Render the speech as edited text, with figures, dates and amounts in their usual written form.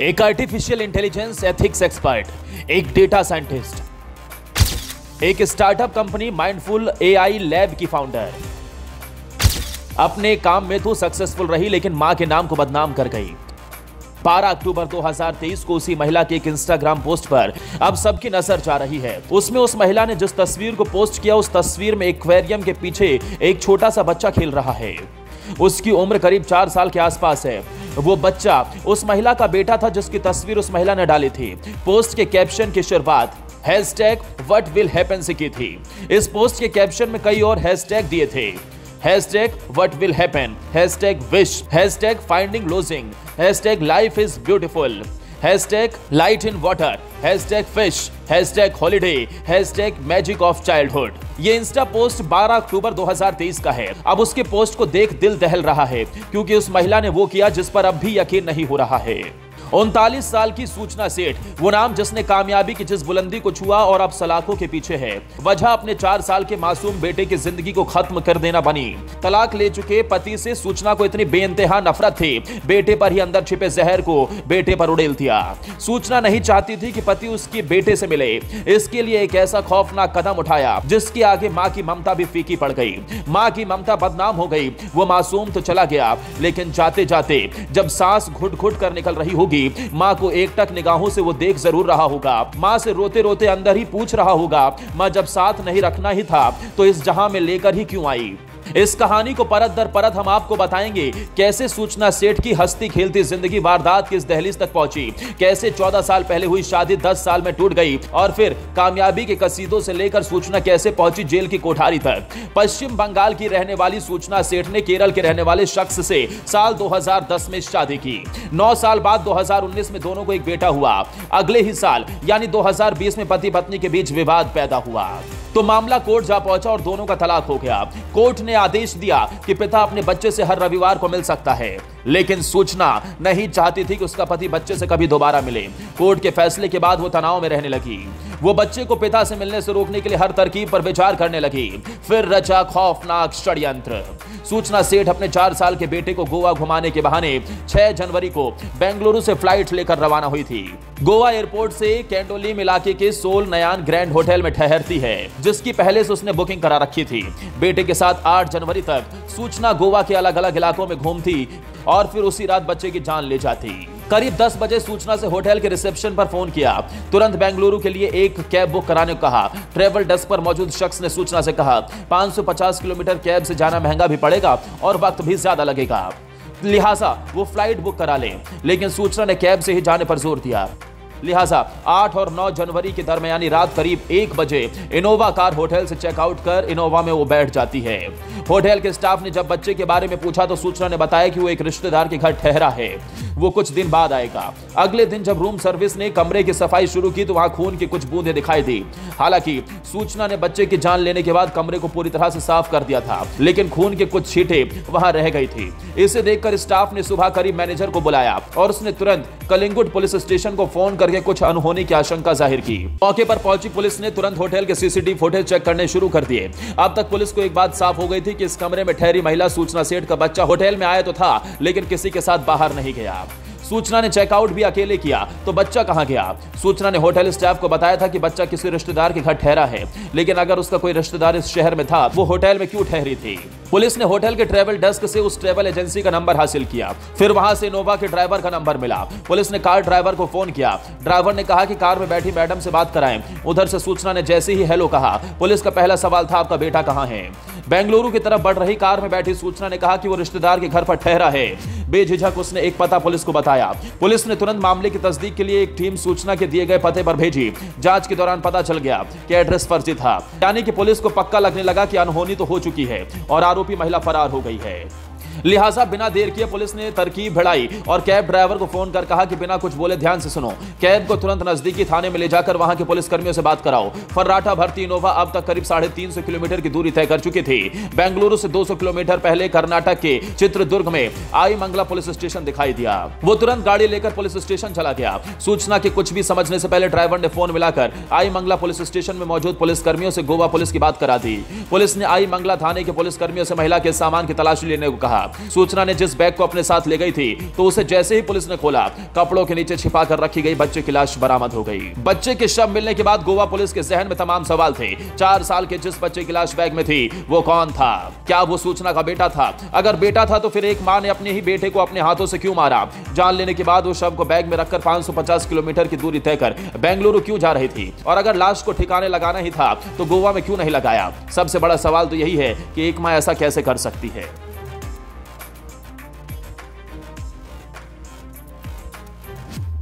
एक artificial intelligence ethics expert, एक data scientist, एक startup company mindful AI lab की फाउंडर। अपने काम में तो सक्सेसफुल रही लेकिन मां के नाम को बदनाम कर गई। 12 अक्टूबर 2023 को उसी महिला के एक इंस्टाग्राम पोस्ट पर अब सबकी नजर जा रही है। उसमें उस महिला ने जिस तस्वीर को पोस्ट किया, उस तस्वीर में एक्वेरियम के पीछे एक छोटा सा बच्चा खेल रहा है। उसकी उम्र करीब 4 साल के आसपास है। वो बच्चा उस महिला का बेटा था जिसकी तस्वीर उस महिला ने डाली थी। पोस्ट के कैप्शन की शुरुआत #WhatWillHappen से की थी। इस पोस्ट के कैप्शन में कई और हैशटैग दिए थे। #WhatWillHappen, #Wish, #FindingLosing, #LifeIsBeautiful, #LightInWater, #Fish, #Holiday, #MagicOfChildhood। ये इंस्टा पोस्ट 12 अक्टूबर 2023 का है। अब उसके पोस्ट को देख दिल दहल रहा है क्योंकि उस महिला ने वो किया जिस पर अब भी यकीन नहीं हो रहा है। 39 साल की सूचना सेठ, वो नाम जिसने कामयाबी की जिस बुलंदी को छुआ और अब सलाखों के पीछे है। वजह अपने 4 साल के मासूम बेटे की जिंदगी को खत्म कर देना बनी। तलाक ले चुके पति से सूचना को इतनी बेइंतहा नफरत थी, बेटे पर ही अंदर छिपे जहर को बेटे पर उड़ेल दिया। सूचना नहीं चाहती थी कि पति उसके बेटे से मिले, इसके लिए एक ऐसा खौफनाक कदम उठाया जिसके आगे मां की ममता भी फीकी पड़ गई। मां की ममता बदनाम हो गई। वो मासूम तो चला गया लेकिन जाते जाते जब सांस घुट घुट कर निकल रही होगी, मां को एकटक निगाहों से वो देख जरूर रहा होगा। मां से रोते रोते अंदर ही पूछ रहा होगा, मां जब साथ नहीं रखना ही था तो इस जहां में लेकर ही क्यों आई। इस कहानी को परत दर परत हम आपको बताएंगे। कैसे सूचना सेठ की हंसती खेलती जिंदगी वारदात की इस दहलीज तक पहुंची, कैसे 14 साल पहले हुई शादी 10 साल में टूट गई और फिर कामयाबी के कसीदों से लेकर सूचना कैसे पहुंची जेल की कोठारी तक। पश्चिम बंगाल की रहने वाली सूचना सेठ ने केरल के रहने वाले शख्स से साल 2010 में शादी की। 9 साल बाद 2019 में दोनों को एक बेटा हुआ। अगले ही साल यानी 2020 में पति पत्नी के बीच विवाद पैदा हुआ तो मामला कोर्ट जा पहुंचा और दोनों का तलाक हो गया। कोर्ट ने आदेश दिया कि पिता अपने बच्चे से हर रविवार को मिल सकता है, लेकिन सूचना नहीं चाहती थी कि उसका पति बच्चे से कभी दोबारा मिले। कोर्ट के फैसले के बाद वो तनाव में रहने लगी। वो बच्चे को पिता से मिलने से रोकने के लिए हर तरकीब पर विचार करने लगी। फिर रचा खौफनाक षड्यंत्र। सूचना सेठ अपने 4 साल के बेटे को गोवा घुमाने के बहाने 6 जनवरी को बेंगलुरु से फ्लाइट लेकर रवाना हुई थी। गोवा एयरपोर्ट से कैंडोलीम इलाके के सोल नयान ग्रैंड होटल में ठहरती है, जिसकी पहले से उसने बुकिंग करा रखी थी। बेटे के साथ 8 जनवरी तक सूचना गोवा के अलग अलग इलाकों में घूमती और फिर उसी रात बच्चे की जान ले जाती। करीब 10 बजे सूचना से होटल के रिसेप्शन पर फोन किया। तुरंत बेंगलुरु के लिए एक कैब बुक कराने को कहा। ट्रेवल डेस्क पर मौजूद शख्स ने सूचना से कहा, 550 किलोमीटर कैब से जाना महंगा भी पड़ेगा और वक्त भी ज्यादा लगेगा, लिहाजा वो फ्लाइट बुक करा लें। लेकिन सूचना ने कैब से ही जाने पर जोर दिया। लिहाजा 8 और 9 जनवरी के दरमियानी रात करीब 1 बजे इनोवा कार होटल से चेकआउट कर इनोवा में वो बैठ जाती है। होटल के स्टाफ ने जब बच्चे के बारे में पूछा तो सूचना ने बताया कि वो एक रिश्तेदार के घर ठहरा है, वो कुछ दिन बाद आएगा। अगले दिन जब रूम सर्विस ने कमरे की सफाई शुरू की तो वहां खून की कुछ बूंदें दिखाई दी। हालांकि सूचना ने बच्चे की जान लेने के बाद कमरे को पूरी तरह से साफ कर दिया था, लेकिन खून के कुछ छींटे वहां रह गई थी। इसे देखकर स्टाफ ने सुबह करीब मैनेजर को बुलाया और उसने तुरंत कलिंगुड पुलिस स्टेशन को फोन करके कुछ अनहोनी की आशंका जाहिर की। मौके पर पहुंची पुलिस ने तुरंत होटल के सीसीटीवी फुटेज चेक करने शुरू कर दिए। अब तक पुलिस को एक बात साफ हो गई थी कि इस कमरे में ठहरी महिला सूचना सेठ का बच्चा होटल में आया तो था लेकिन किसी के साथ बाहर नहीं गया। सूचना ने चेकआउट भी अकेले किया तो बच्चा कहां गया। सूचना ने होटल स्टाफ को बताया था कि बच्चा किसी रिश्तेदार के घर ठहरा है, लेकिन अगर उसका कोई रिश्तेदार इस शहर में था वो होटल में क्यों ठहरी थी। पुलिस ने होटल के ट्रेवल डेस्क से उस ट्रेवल एजेंसी का नंबर हासिल किया। फिर वहां से इनोवा के ड्राइवर का नंबर मिला। पुलिस ने कार ड्राइवर को फोन किया। ड्राइवर ने कहा कि कार में बैठी मैडम से बात कराएं। उधर से सूचना ने जैसे ही हेलो कहा, पुलिस का पहला सवाल था, आपका बेटा कहां है। बेंगलुरु की तरफ बढ़ रही कार में बैठी सूचना ने कहा कि वो रिश्तेदार के घर पर ठहरा है। बेझिझक उसने एक पता पुलिस को बताया। पुलिस ने तुरंत मामले की तस्दीक के लिए एक टीम सूचना के दिए गए पते पर भेजी। जांच के दौरान पता चल गया कि एड्रेस फर्जी था, यानी कि पुलिस को पक्का लगने लगा कि अनहोनी तो हो चुकी है और आरोपी महिला फरार हो गई है। लिहाजा बिना देर किए पुलिस ने तरकीब भिड़ाई और कैब ड्राइवर को फोन कर कहा कि बिना कुछ बोले ध्यान से सुनो, कैब को तुरंत नजदीकी थाने में ले जाकर वहां के पुलिस कर्मियों से बात कराओ। फर्राटा भर्ती इनोवा अब तक करीब 350 किलोमीटर की दूरी तय कर चुकी थी। बेंगलुरु से 200 किलोमीटर पहले कर्नाटक के चित्रदुर्ग में आई मंगला पुलिस स्टेशन दिखाई दिया। वो तुरंत गाड़ी लेकर पुलिस स्टेशन चला गया। सूचना के कुछ भी समझने से पहले ड्राइवर ने फोन मिलाकर आई मंगला पुलिस स्टेशन में मौजूद पुलिस कर्मियों से गोवा पुलिस की बात करा दी। पुलिस ने आई मंगला थाने के पुलिस कर्मियों से महिला के सामान की तलाशी लेने को कहा। सूचना ने जिस बैग को अपने साथ ले गई थी तो उसे जैसे ही पुलिस ने खोला, कपड़ों के नीचे छिपा कर रखी गई बच्चे की लाश बरामद हो गई। बच्चे के शव मिलने के बाद गोवा पुलिस के जहन में तमाम सवाल थे। 4 साल के जिस बच्चे की लाश बैग में थी वो कौन था? क्या वो सूचना का बेटा था? अगर बेटा था तो फिर एक मां ने अपने ही बेटे को अपने हाथों से क्यों मारा? जान लेने के बाद वो शव को बैग में रखकर 550 किलोमीटर की दूरी तय कर बेंगलुरु क्यों जा रही थी? और अगर लाश को ठिकाने लगाना ही था तो गोवा में क्यों नहीं लगाया? सबसे बड़ा सवाल तो यही है कि एक मां ऐसा कैसे कर सकती है।